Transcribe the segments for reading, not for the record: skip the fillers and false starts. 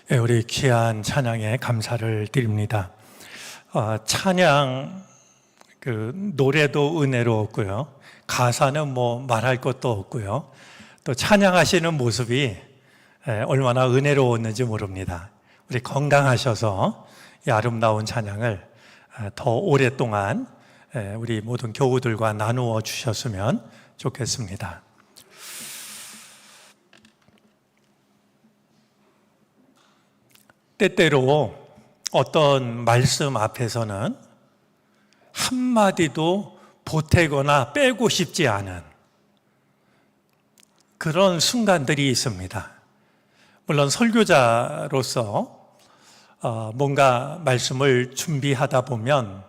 우리 귀한 찬양에 감사를 드립니다. 찬양 노래도 은혜로웠고요. 가사는 말할 것도 없고요. 또 찬양하시는 모습이 얼마나 은혜로웠는지 모릅니다. 우리 건강하셔서 이 아름다운 찬양을 더 오랫동안 우리 모든 교우들과 나누어 주셨으면 좋겠습니다. 때때로 어떤 말씀 앞에서는 한마디도 보태거나 빼고 싶지 않은 그런 순간들이 있습니다. 물론 설교자로서 뭔가 말씀을 준비하다 보면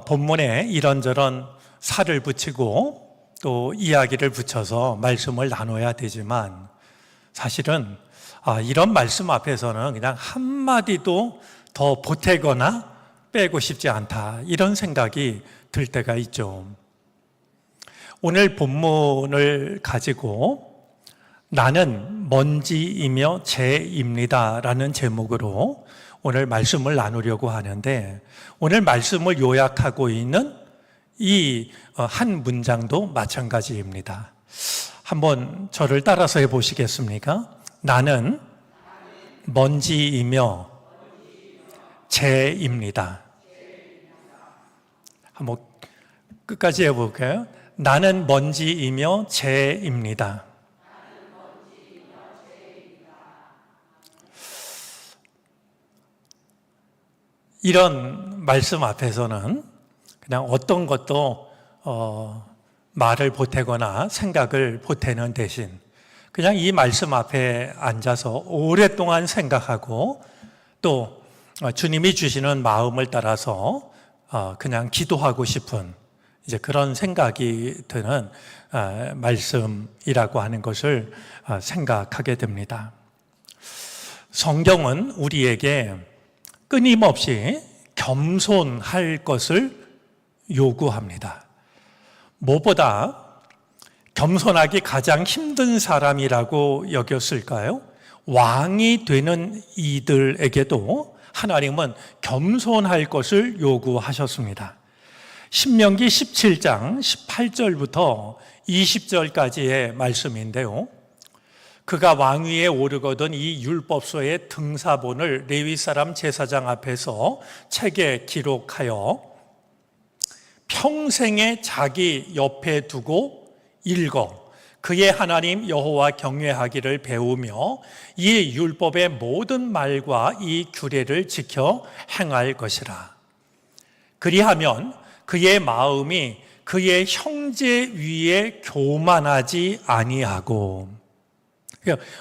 본문에 이런저런 살을 붙이고 또 이야기를 붙여서 말씀을 나눠야 되지만 사실은 이런 말씀 앞에서는 그냥 한마디도 더 보태거나 빼고 싶지 않다, 이런 생각이 들 때가 있죠. 오늘 본문을 가지고 나는 먼지이며 재입니다 라는 제목으로 오늘 말씀을 나누려고 하는데, 오늘 말씀을 요약하고 있는 이 한 문장도 마찬가지입니다. 한번 저를 따라서 해보시겠습니까? 나는 먼지이며 재입니다. 한번 끝까지 해볼까요? 나는 먼지이며 재입니다. 이런 말씀 앞에서는 그냥 어떤 것도 말을 보태거나 생각을 보태는 대신 그냥 이 말씀 앞에 앉아서 오랫동안 생각하고 또 주님이 주시는 마음을 따라서 그냥 기도하고 싶은 이제 그런 생각이 드는 말씀이라고 하는 것을 생각하게 됩니다. 성경은 우리에게 끊임없이 겸손할 것을 요구합니다. 무엇보다 겸손하기 가장 힘든 사람이라고 여겼을까요? 왕이 되는 이들에게도 하나님은 겸손할 것을 요구하셨습니다. 신명기 17장 18절부터 20절까지의 말씀인데요. 그가 왕위에 오르거든 이 율법서의 등사본을 레위 사람 제사장 앞에서 책에 기록하여 평생에 자기 옆에 두고 읽어 그의 하나님 여호와 경외하기를 배우며 이 율법의 모든 말과 이 규례를 지켜 행할 것이라. 그리하면 그의 마음이 그의 형제 위에 교만하지 아니하고,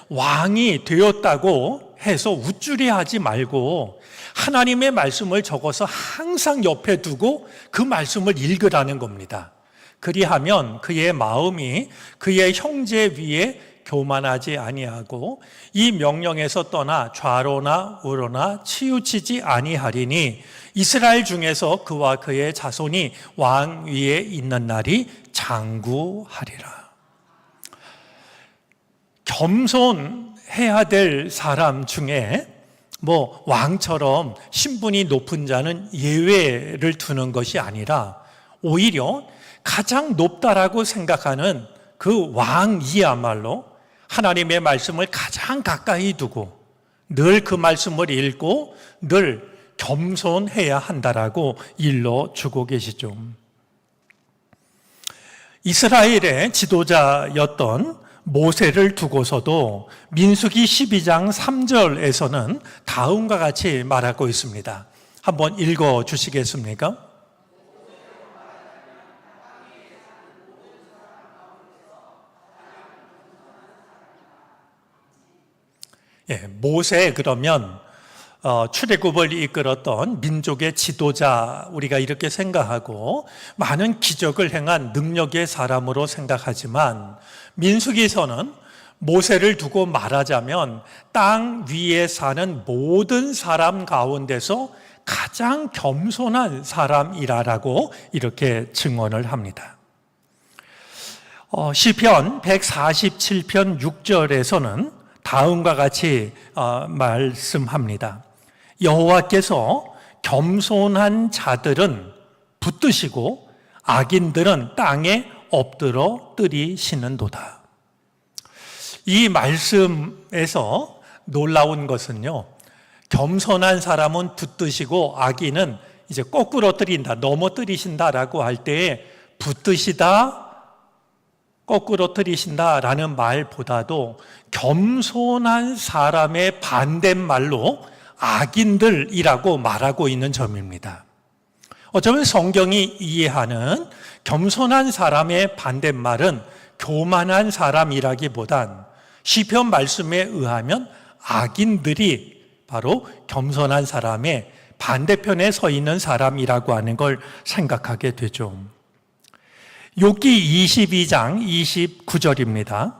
왕이 되었다고 해서 우쭐해하지 말고 하나님의 말씀을 적어서 항상 옆에 두고 그 말씀을 읽으라는 겁니다. 그리하면 그의 마음이 그의 형제 위에 교만하지 아니하고 이 명령에서 떠나 좌로나 우로나 치우치지 아니하리니 이스라엘 중에서 그와 그의 자손이 왕 위에 있는 날이 장구하리라. 겸손해야 될 사람 중에 왕처럼 신분이 높은 자는 예외를 두는 것이 아니라 오히려 가장 높다라고 생각하는 그 왕이야말로 하나님의 말씀을 가장 가까이 두고 늘 그 말씀을 읽고 늘 겸손해야 한다라고 일러주고 계시죠. 이스라엘의 지도자였던 모세를 두고서도 민수기 12장 3절에서는 다음과 같이 말하고 있습니다. 한번 읽어 주시겠습니까? 모세, 그러면 출애굽을 이끌었던 민족의 지도자, 우리가 이렇게 생각하고 많은 기적을 행한 능력의 사람으로 생각하지만 민수기서는 모세를 두고 말하자면 땅 위에 사는 모든 사람 가운데서 가장 겸손한 사람이라고 이렇게 증언을 합니다. 시편 147편 6절에서는 다음과 같이 말씀합니다. 여호와께서 겸손한 자들은 붙드시고 악인들은 땅에 엎드러 뜨리시는도다. 이 말씀에서 놀라운 것은요, 겸손한 사람은 붙드시고 악인은 이제 거꾸로 뜨린다, 넘어뜨리신다라고 할 때에 붙드시다, 거꾸로 뜨리신다라는 말보다도 겸손한 사람의 반대말로 악인들이라고 말하고 있는 점입니다. 어쩌면 성경이 이해하는 겸손한 사람의 반대말은 교만한 사람이라기보단 시편 말씀에 의하면 악인들이 바로 겸손한 사람의 반대편에 서 있는 사람이라고 하는 걸 생각하게 되죠. 욥기 22장 29절입니다.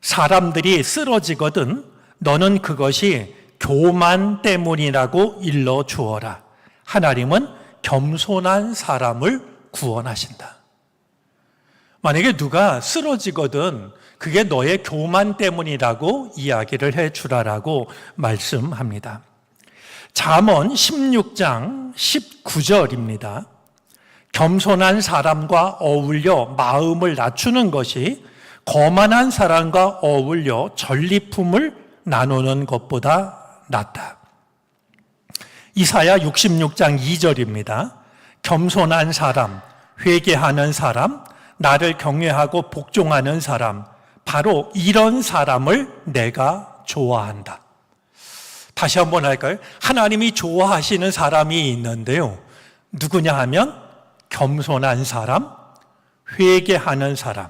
사람들이 쓰러지거든 너는 그것이 교만 때문이라고 일러주어라. 하나님은 겸손한 사람을 구원하신다. 만약에 누가 쓰러지거든 그게 너의 교만 때문이라고 이야기를 해주라라고 말씀합니다. 잠언 16장 19절입니다. 겸손한 사람과 어울려 마음을 낮추는 것이 거만한 사람과 어울려 전리품을 나누는 것보다 낫다. 이사야 66장 2절입니다. 겸손한 사람, 회개하는 사람, 나를 경외하고 복종하는 사람, 바로 이런 사람을 내가 좋아한다. 다시 한번 할까요? 하나님이 좋아하시는 사람이 있는데요. 누구냐 하면 겸손한 사람, 회개하는 사람,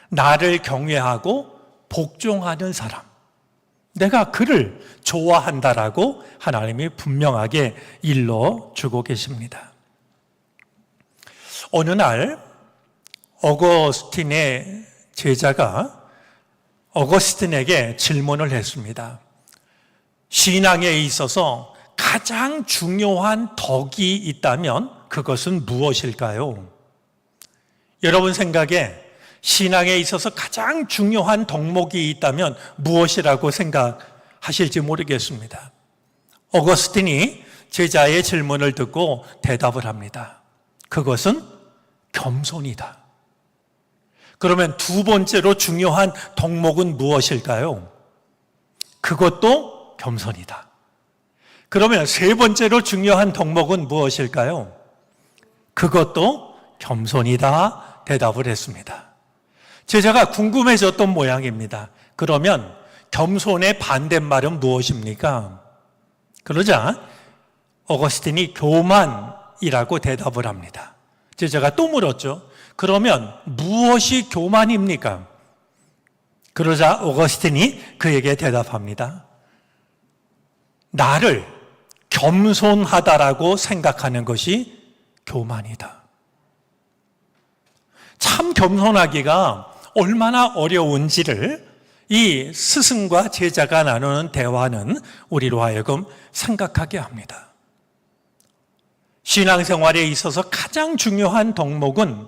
나를 경외하고 복종하는 사람. 내가 그를 좋아한다라고 하나님이 분명하게 일러주고 계십니다. 어느 날 어거스틴의 제자가 어거스틴에게 질문을 했습니다. 신앙에 있어서 가장 중요한 덕이 있다면 그것은 무엇일까요? 여러분 생각에 신앙에 있어서 가장 중요한 덕목이 있다면 무엇이라고 생각하실지 모르겠습니다. 어거스틴이 제자의 질문을 듣고 대답을 합니다. 그것은 겸손이다. 그러면 두 번째로 중요한 덕목은 무엇일까요? 그것도 겸손이다. 그러면 세 번째로 중요한 덕목은 무엇일까요? 그것도 겸손이다. 대답을 했습니다. 제자가 궁금해졌던 모양입니다. 그러면 겸손의 반대말은 무엇입니까? 그러자 어거스틴이 교만이라고 대답을 합니다. 제자가 또 물었죠. 그러면 무엇이 교만입니까? 그러자 어거스틴이 그에게 대답합니다. 나를 겸손하다라고 생각하는 것이 교만이다. 참 겸손하기가 얼마나 어려운지를 이 스승과 제자가 나누는 대화는 우리로 하여금 생각하게 합니다. 신앙생활에 있어서 가장 중요한 덕목은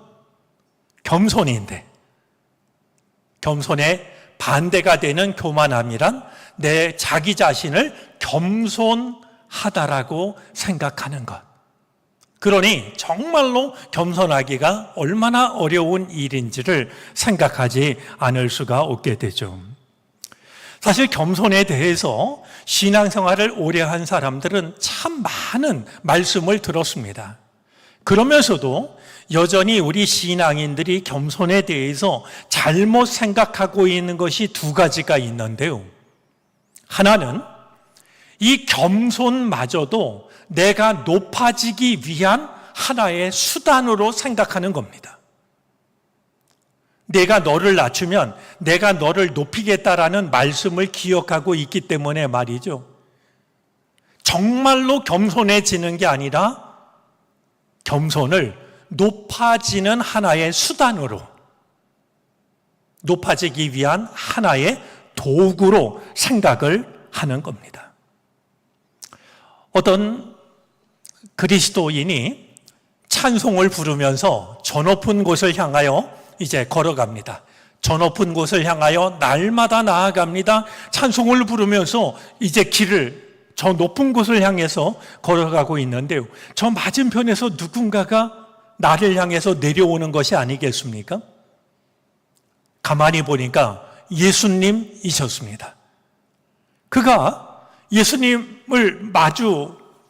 겸손인데 겸손의 반대가 되는 교만함이란 내 자기 자신을 겸손하다라고 생각하는 것. 그러니 정말로 겸손하기가 얼마나 어려운 일인지를 생각하지 않을 수가 없게 되죠. 사실 겸손에 대해서 신앙생활을 오래 한 사람들은 참 많은 말씀을 들었습니다. 그러면서도 여전히 우리 신앙인들이 겸손에 대해서 잘못 생각하고 있는 것이 두 가지가 있는데요. 하나는 이 겸손마저도 내가 높아지기 위한 하나의 수단으로 생각하는 겁니다. 내가 너를 낮추면 내가 너를 높이겠다라는 말씀을 기억하고 있기 때문에 말이죠. 정말로 겸손해지는 게 아니라 겸손을 높아지는 하나의 수단으로, 높아지기 위한 하나의 도구로 생각을 하는 겁니다. 어떤 그리스도인이 찬송을 부르면서 저 높은 곳을 향하여 이제 걸어갑니다. 저 높은 곳을 향하여 날마다 나아갑니다. 찬송을 부르면서 이제 길을 저 높은 곳을 향해서 걸어가고 있는데요. 저 맞은편에서 누군가가 나를 향해서 내려오는 것이 아니겠습니까? 가만히 보니까 예수님이셨습니다. 그가 예수님을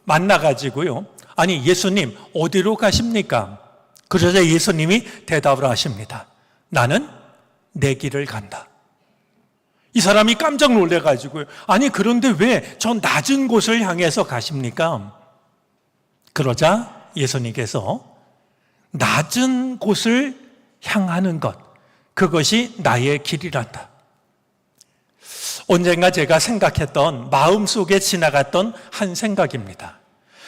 만나가지고요. 아니, 예수님, 어디로 가십니까? 그러자 예수님이 대답을 하십니다. 나는 내 길을 간다. 이 사람이 깜짝 놀래가지고요. 아니, 그런데 왜 저 낮은 곳을 향해서 가십니까? 그러자 예수님께서 낮은 곳을 향하는 것, 그것이 나의 길이란다. 언젠가 제가 생각했던, 마음속에 지나갔던 한 생각입니다.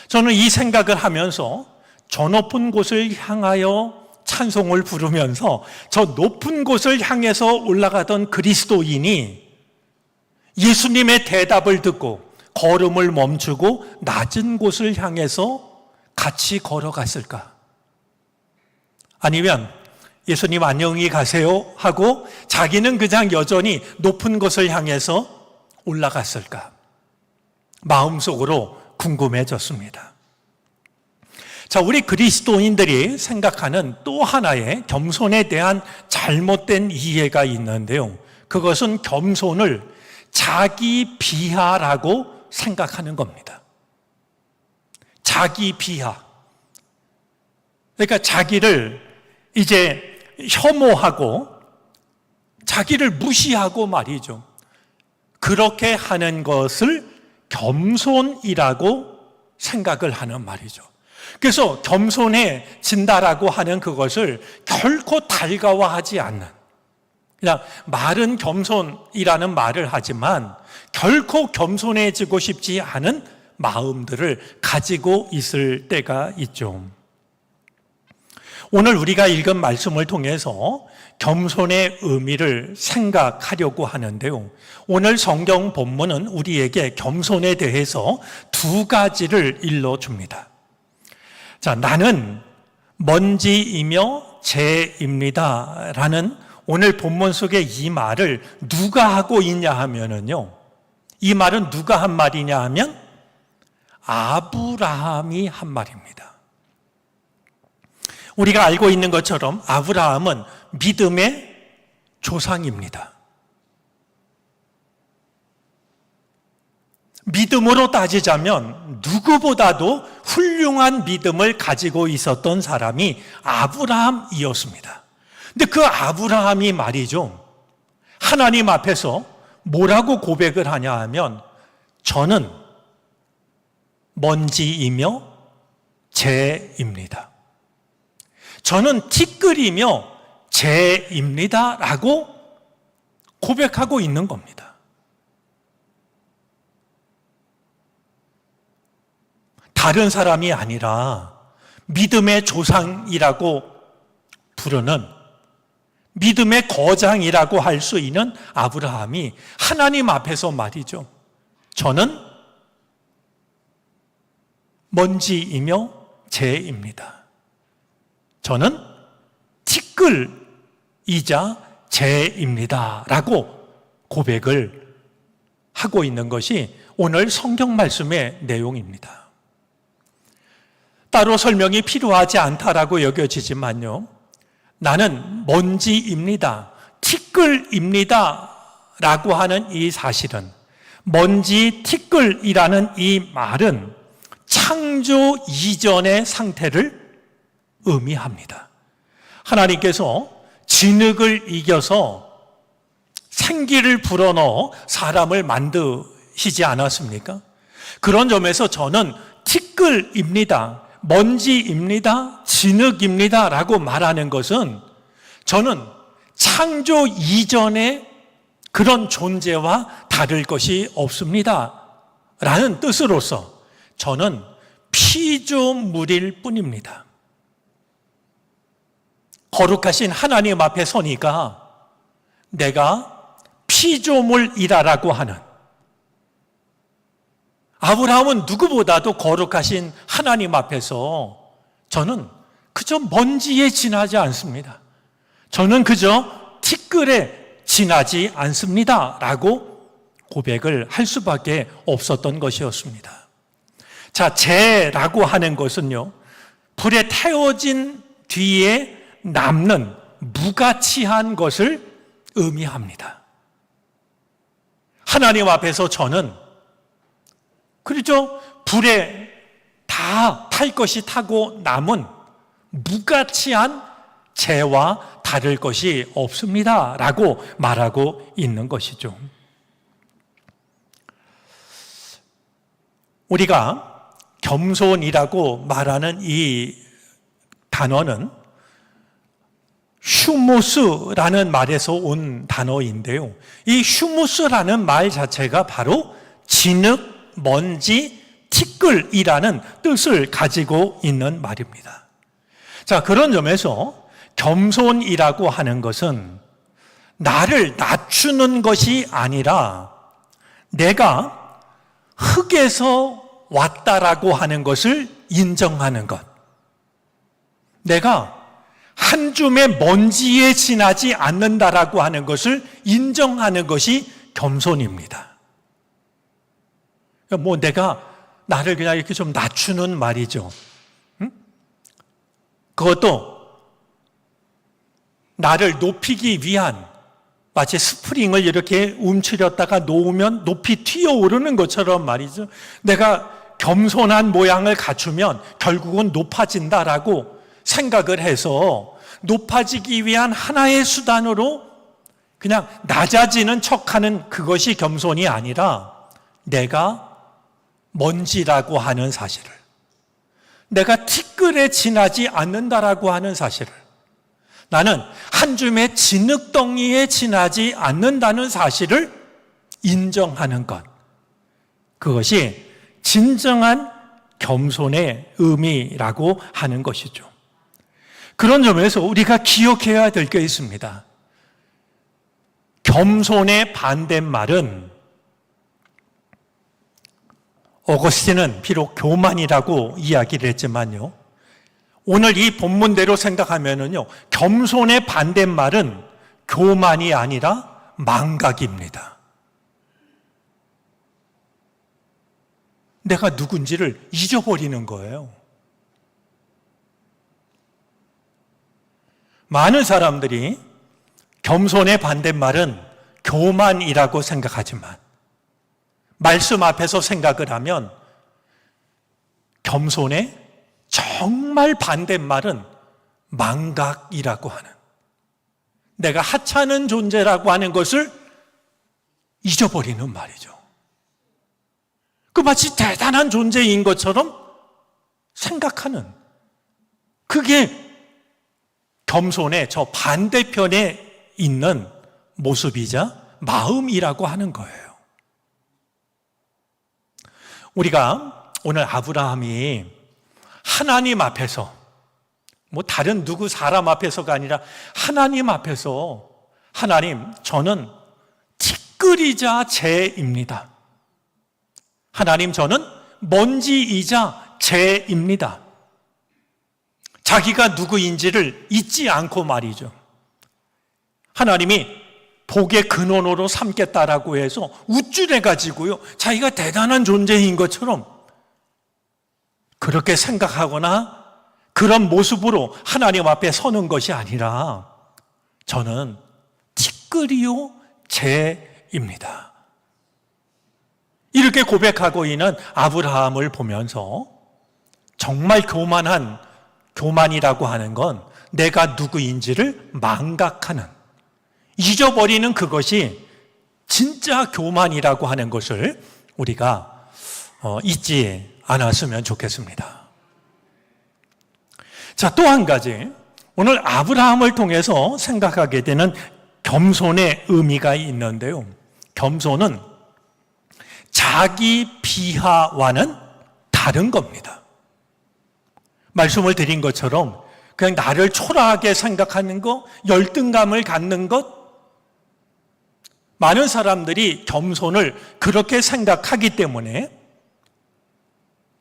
저는 이 생각을 하면서 저 높은 곳을 향하여 찬송을 부르면서 저 높은 곳을 향해서 올라가던 그리스도인이 예수님의 대답을 듣고 걸음을 멈추고 낮은 곳을 향해서 같이 걸어갔을까? 아니면 예수님 안녕히 가세요 하고 자기는 그냥 여전히 높은 곳을 향해서 올라갔을까? 마음속으로 궁금해졌습니다. 자, 우리 그리스도인들이 생각하는 또 하나의 겸손에 대한 잘못된 이해가 있는데요. 그것은 겸손을 자기 비하라고 생각하는 겁니다. 자기 비하. 그러니까 자기를 이제 혐오하고 자기를 무시하고 말이죠. 그렇게 하는 것을 겸손이라고 생각을 하는 말이죠. 그래서 겸손해진다라고 하는 그것을 결코 달가워하지 않는, 그냥 말은 겸손이라는 말을 하지만 결코 겸손해지고 싶지 않은 마음들을 가지고 있을 때가 있죠. 오늘 우리가 읽은 말씀을 통해서 겸손의 의미를 생각하려고 하는데요. 오늘 성경 본문은 우리에게 겸손에 대해서 두 가지를 일러줍니다. 자, 나는 먼지이며 재입니다 라는 오늘 본문 속에 이 말을 누가 하고 있냐 하면은요, 이 말은 누가 한 말이냐 하면 아브라함이 한 말입니다. 우리가 알고 있는 것처럼 아브라함은 믿음의 조상입니다. 믿음으로 따지자면 누구보다도 훌륭한 믿음을 가지고 있었던 사람이 아브라함이었습니다. 근데 그 아브라함이 말이죠, 하나님 앞에서 뭐라고 고백을 하냐 하면 저는 먼지이며 재입니다. 저는 티끌이며 재입니다 라고 고백하고 있는 겁니다. 다른 사람이 아니라 믿음의 조상이라고 부르는, 믿음의 거장이라고 할 수 있는 아브라함이 하나님 앞에서 말이죠, 저는 먼지이며 재입니다. 저는 티끌이자 재입니다 라고 고백을 하고 있는 것이 오늘 성경 말씀의 내용입니다. 따로 설명이 필요하지 않다라고 여겨지지만요, 나는 먼지입니다, 티끌입니다 라고 하는 이 사실은, 먼지, 티끌이라는 이 말은 창조 이전의 상태를 의미합니다. 하나님께서 진흙을 이겨서 생기를 불어넣어 사람을 만드시지 않았습니까? 그런 점에서 저는 티끌입니다, 먼지입니다, 진흙입니다 라고 말하는 것은 저는 창조 이전의 그런 존재와 다를 것이 없습니다 라는 뜻으로서 저는 피조물일 뿐입니다. 거룩하신 하나님 앞에 서니까 내가 피조물이라고 하는, 아브라함은 누구보다도 거룩하신 하나님 앞에서 저는 그저 먼지에 지나지 않습니다. 저는 그저 티끌에 지나지 않습니다. 라고 고백을 할 수밖에 없었던 것이었습니다. 자, 재라고 하는 것은요, 불에 태워진 뒤에 남는 무가치한 것을 의미합니다. 하나님 앞에서 저는, 그렇죠? 불에 다 탈 것이 타고 남은 무가치한 재와 다를 것이 없습니다. 라고 말하고 있는 것이죠. 우리가 겸손이라고 말하는 이 단어는 휴무스라는 말에서 온 단어인데요. 이 휴무스라는 말 자체가 바로 진흙, 먼지, 티끌이라는 뜻을 가지고 있는 말입니다. 자, 그런 점에서 겸손이라고 하는 것은 나를 낮추는 것이 아니라 내가 흙에서 왔다라고 하는 것을 인정하는 것. 내가 한 줌의 먼지에 지나지 않는다라고 하는 것을 인정하는 것이 겸손입니다. 뭐 내가 나를 그냥 이렇게 좀 낮추는 말이죠. 응? 그것도 나를 높이기 위한, 마치 스프링을 이렇게 움츠렸다가 놓으면 높이 튀어오르는 것처럼 말이죠. 내가 겸손한 모양을 갖추면 결국은 높아진다라고 생각을 해서 높아지기 위한 하나의 수단으로 그냥 낮아지는 척하는 그것이 겸손이 아니라 내가 먼지라고 하는 사실을, 내가 티끌에 지나지 않는다라고 하는 사실을, 나는 한 줌의 진흙덩이에 지나지 않는다는 사실을 인정하는 것, 그것이 진정한 겸손의 의미라고 하는 것이죠. 그런 점에서 우리가 기억해야 될 게 있습니다. 겸손의 반대말은, 어거스틴은 비록 교만이라고 이야기를 했지만요, 오늘 이 본문대로 생각하면은요, 겸손의 반대말은 교만이 아니라 망각입니다. 내가 누군지를 잊어버리는 거예요. 많은 사람들이 겸손의 반대말은 교만이라고 생각하지만 말씀 앞에서 생각을 하면 겸손의 정말 반대말은 망각이라고 하는, 내가 하찮은 존재라고 하는 것을 잊어버리는 말이죠. 그 마치 대단한 존재인 것처럼 생각하는, 그게 겸손의 저 반대편에 있는 모습이자 마음이라고 하는 거예요. 우리가 오늘 아브라함이 하나님 앞에서, 뭐 다른 누구 사람 앞에서가 아니라 하나님 앞에서, 하나님, 저는 티끌이자 재입니다. 하나님, 저는 먼지이자 재입니다. 자기가 누구인지를 잊지 않고 말이죠. 하나님이 복의 근원으로 삼겠다라고 해서 우쭐해가지고요, 자기가 대단한 존재인 것처럼 그렇게 생각하거나 그런 모습으로 하나님 앞에 서는 것이 아니라 저는 티끌이요 재입니다. 이렇게 고백하고 있는 아브라함을 보면서 정말 교만이라고 하는 건 내가 누구인지를 망각하는, 잊어버리는 그것이 진짜 교만이라고 하는 것을 우리가 잊지 않았으면 좋겠습니다. 자, 또 한 가지, 오늘 아브라함을 통해서 생각하게 되는 겸손의 의미가 있는데요. 겸손은 자기 비하와는 다른 겁니다. 말씀을 드린 것처럼 그냥 나를 초라하게 생각하는 것, 열등감을 갖는 것, 많은 사람들이 겸손을 그렇게 생각하기 때문에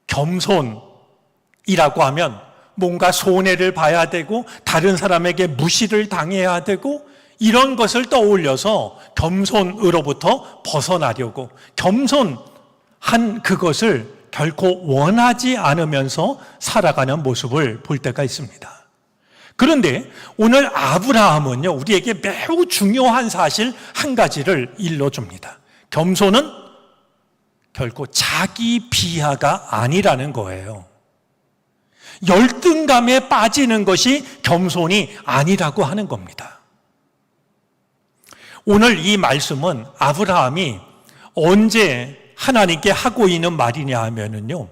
겸손이라고 하면 뭔가 손해를 봐야 되고 다른 사람에게 무시를 당해야 되고 이런 것을 떠올려서 겸손으로부터 벗어나려고 겸손한 그것을 결코 원하지 않으면서 살아가는 모습을 볼 때가 있습니다. 그런데 오늘 아브라함은요, 우리에게 매우 중요한 사실 한 가지를 일러줍니다. 겸손은 결코 자기 비하가 아니라는 거예요. 열등감에 빠지는 것이 겸손이 아니라고 하는 겁니다. 오늘 이 말씀은 아브라함이 언제 하나님께 하고 있는 말이냐 하면은요,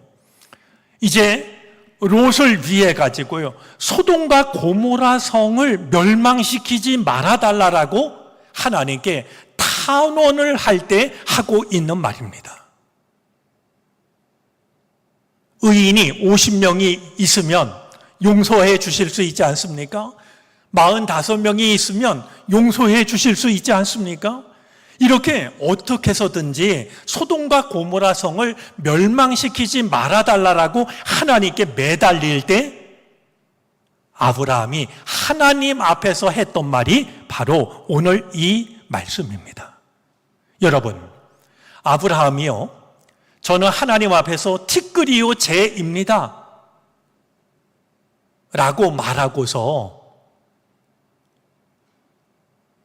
이제 롯을 위해 가지고요, 소돔과 고모라 성을 멸망시키지 말아달라고 하나님께 탄원을 할 때 하고 있는 말입니다. 의인이 50명이 있으면 용서해 주실 수 있지 않습니까? 45명이 있으면 용서해 주실 수 있지 않습니까? 이렇게 어떻게 해서든지 소돔과 고모라 성을 멸망시키지 말아달라고 하나님께 매달릴 때 아브라함이 하나님 앞에서 했던 말이 바로 오늘 이 말씀입니다. 여러분, 아브라함이요, 저는 하나님 앞에서 티끌이요 재입니다 라고 말하고서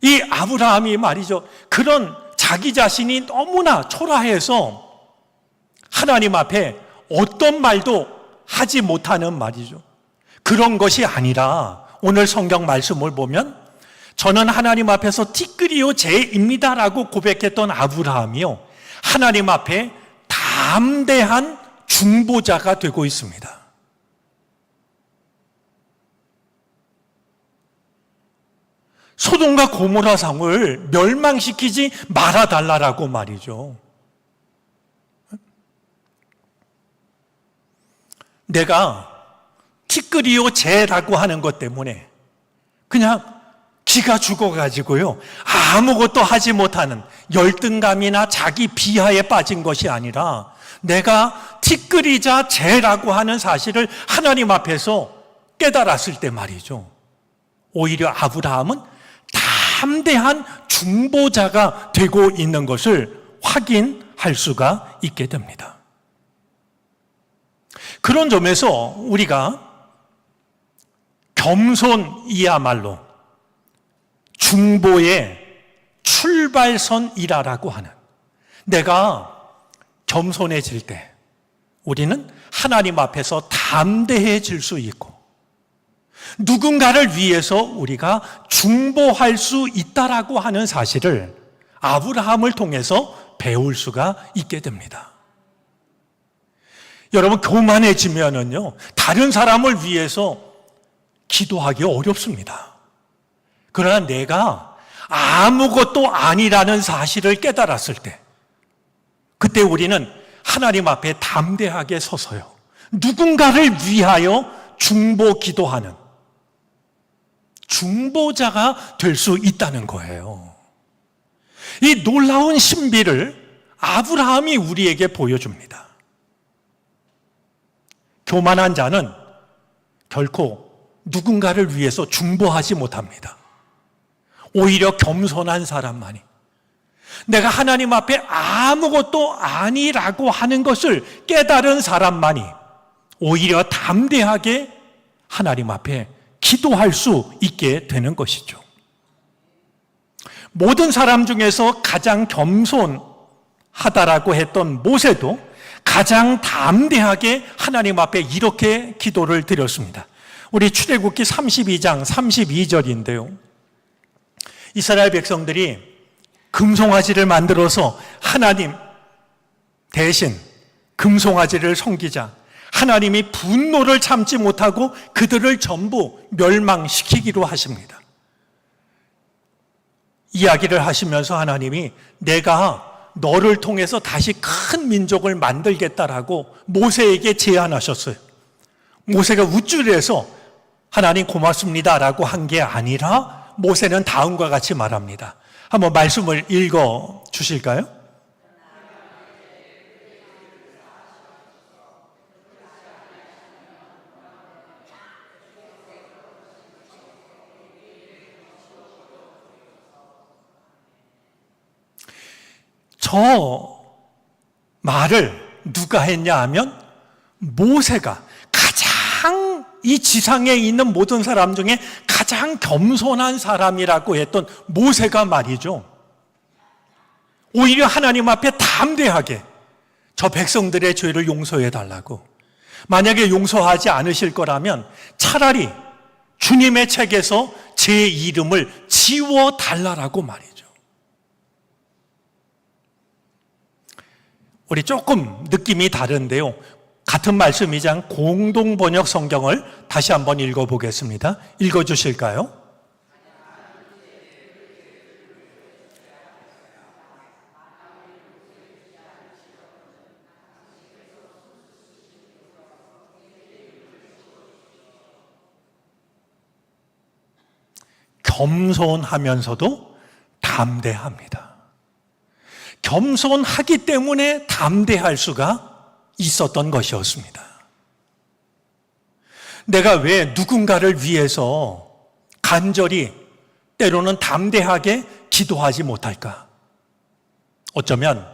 이 아브라함이 말이죠, 그런 자기 자신이 너무나 초라해서 하나님 앞에 어떤 말도 하지 못하는 말이죠. 그런 것이 아니라 오늘 성경 말씀을 보면 저는 하나님 앞에서 티끌이요 재입니다라고 고백했던 아브라함이요, 하나님 앞에 담대한 중보자가 되고 있습니다. 소돔과 고모라 성을 멸망시키지 말아달라고 말이죠. 내가 티끌이요 재라고 하는 것 때문에 그냥 기가 죽어가지고요, 아무것도 하지 못하는 열등감이나 자기 비하에 빠진 것이 아니라 내가 티끌이자 재라고 하는 사실을 하나님 앞에서 깨달았을 때 말이죠, 오히려 아브라함은 담대한 중보자가 되고 있는 것을 확인할 수가 있게 됩니다. 그런 점에서 우리가 겸손이야말로 중보의 출발선이라고 하는, 내가 겸손해질 때 우리는 하나님 앞에서 담대해질 수 있고 누군가를 위해서 우리가 중보할 수 있다라고 하는 사실을 아브라함을 통해서 배울 수가 있게 됩니다. 여러분, 교만해지면은요, 다른 사람을 위해서 기도하기 어렵습니다. 그러나 내가 아무것도 아니라는 사실을 깨달았을 때, 그때 우리는 하나님 앞에 담대하게 서서요, 누군가를 위하여 중보 기도하는 중보자가 될 수 있다는 거예요. 이 놀라운 신비를 아브라함이 우리에게 보여줍니다. 교만한 자는 결코 누군가를 위해서 중보하지 못합니다. 오히려 겸손한 사람만이, 내가 하나님 앞에 아무것도 아니라고 하는 것을 깨달은 사람만이 오히려 담대하게 하나님 앞에 기도할 수 있게 되는 것이죠. 모든 사람 중에서 가장 겸손하다라고 했던 모세도 가장 담대하게 하나님 앞에 이렇게 기도를 드렸습니다. 우리 출애굽기 32장 32절인데요. 이스라엘 백성들이 금송아지를 만들어서 하나님 대신 금송아지를 섬기자 하나님이 분노를 참지 못하고 그들을 전부 멸망시키기로 하십니다. 이야기를 하시면서 하나님이 내가 너를 통해서 다시 큰 민족을 만들겠다라고 모세에게 제안하셨어요. 모세가 우쭐해서 하나님 고맙습니다라고 한 게 아니라 모세는 다음과 같이 말합니다. 한번 말씀을 읽어 주실까요? 저 말을 누가 했냐 하면 모세가 가장 이 지상에 있는 모든 사람 중에 가장 겸손한 사람이라고 했던 모세가 말이죠. 오히려 하나님 앞에 담대하게 저 백성들의 죄를 용서해 달라고, 만약에 용서하지 않으실 거라면 차라리 주님의 책에서 제 이름을 지워 달라라고 말이죠. 우리 조금 느낌이 다른데요, 같은 말씀이지만 공동 번역 성경을 다시 한번 읽어보겠습니다. 읽어주실까요? 겸손하면서도 담대합니다. 겸손하기 때문에 담대할 수가 있었던 것이었습니다. 내가 왜 누군가를 위해서 간절히 때로는 담대하게 기도하지 못할까? 어쩌면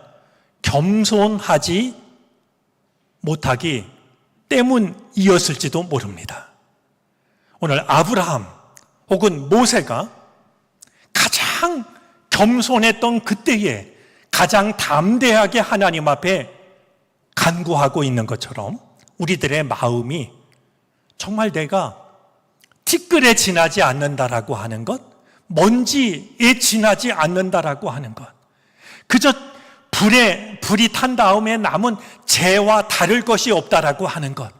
겸손하지 못하기 때문이었을지도 모릅니다. 오늘 아브라함 혹은 모세가 가장 겸손했던 그때에 가장 담대하게 하나님 앞에 간구하고 있는 것처럼 우리들의 마음이 정말 내가 티끌에 지나지 않는다라고 하는 것, 먼지에 지나지 않는다라고 하는 것, 그저 불이 탄 다음에 남은 재와 다를 것이 없다라고 하는 것,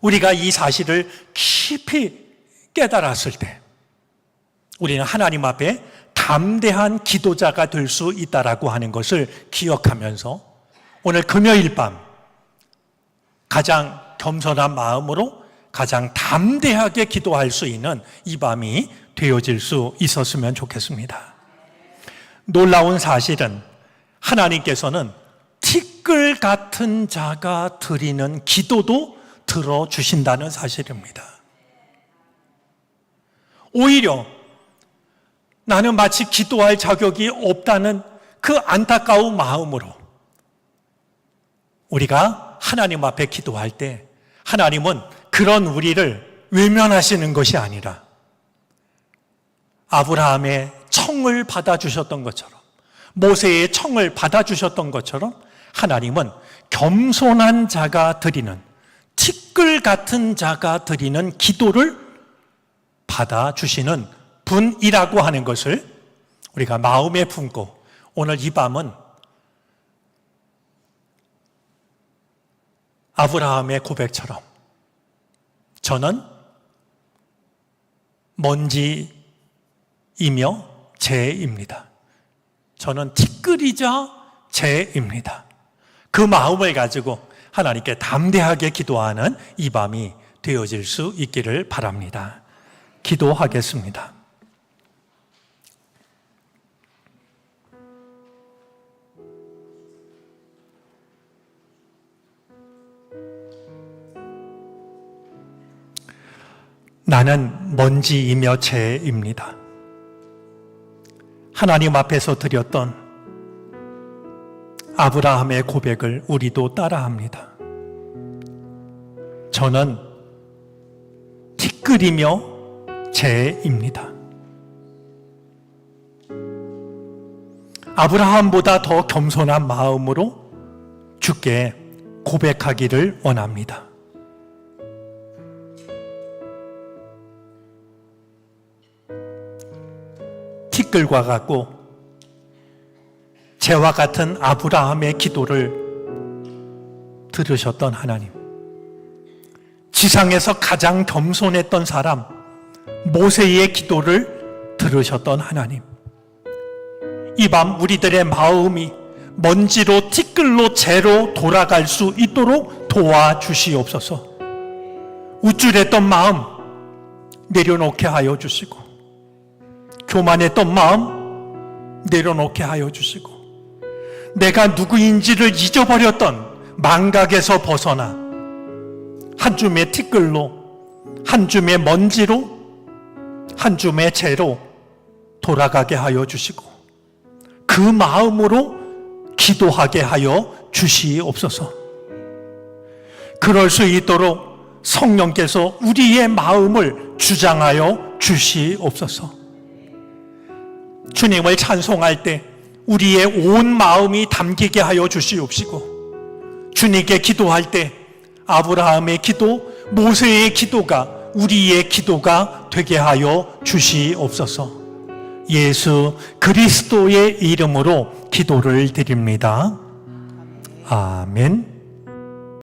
우리가 이 사실을 깊이 깨달았을 때 우리는 하나님 앞에 담대한 기도자가 될 수 있다라고 하는 것을 기억하면서 오늘 금요일 밤 가장 겸손한 마음으로 가장 담대하게 기도할 수 있는 이 밤이 되어질 수 있었으면 좋겠습니다. 놀라운 사실은 하나님께서는 티끌 같은 자가 드리는 기도도 들어주신다는 사실입니다. 오히려 나는 마치 기도할 자격이 없다는 그 안타까운 마음으로 우리가 하나님 앞에 기도할 때 하나님은 그런 우리를 외면하시는 것이 아니라 아브라함의 청을 받아주셨던 것처럼, 모세의 청을 받아주셨던 것처럼 하나님은 겸손한 자가 드리는, 티끌 같은 자가 드리는 기도를 받아주시는 분이라고 하는 것을 우리가 마음에 품고 오늘 이 밤은 아브라함의 고백처럼 저는 먼지이며 재입니다. 저는 티끌이자 재입니다. 그 마음을 가지고 하나님께 담대하게 기도하는 이 밤이 되어질 수 있기를 바랍니다. 기도하겠습니다. 나는 먼지이며 재입니다. 하나님 앞에서 드렸던 아브라함의 고백을 우리도 따라합니다. 저는 티끌이며 재입니다. 아브라함보다 더 겸손한 마음으로 주께 고백하기를 원합니다. 티끌과 같고 재와 같은 아브라함의 기도를 들으셨던 하나님, 지상에서 가장 겸손했던 사람 모세의 기도를 들으셨던 하나님, 이 밤 우리들의 마음이 먼지로 티끌로 재로 돌아갈 수 있도록 도와주시옵소서. 우쭐했던 마음 내려놓게 하여 주시고, 교만했던 마음 내려놓게 하여 주시고, 내가 누구인지를 잊어버렸던 망각에서 벗어나 한 줌의 티끌로, 한 줌의 먼지로, 한 줌의 재로 돌아가게 하여 주시고, 그 마음으로 기도하게 하여 주시옵소서. 그럴 수 있도록 성령께서 우리의 마음을 주장하여 주시옵소서. 주님을 찬송할 때 우리의 온 마음이 담기게 하여 주시옵시고, 주님께 기도할 때 아브라함의 기도, 모세의 기도가 우리의 기도가 되게 하여 주시옵소서. 예수 그리스도의 이름으로 기도를 드립니다. 아멘.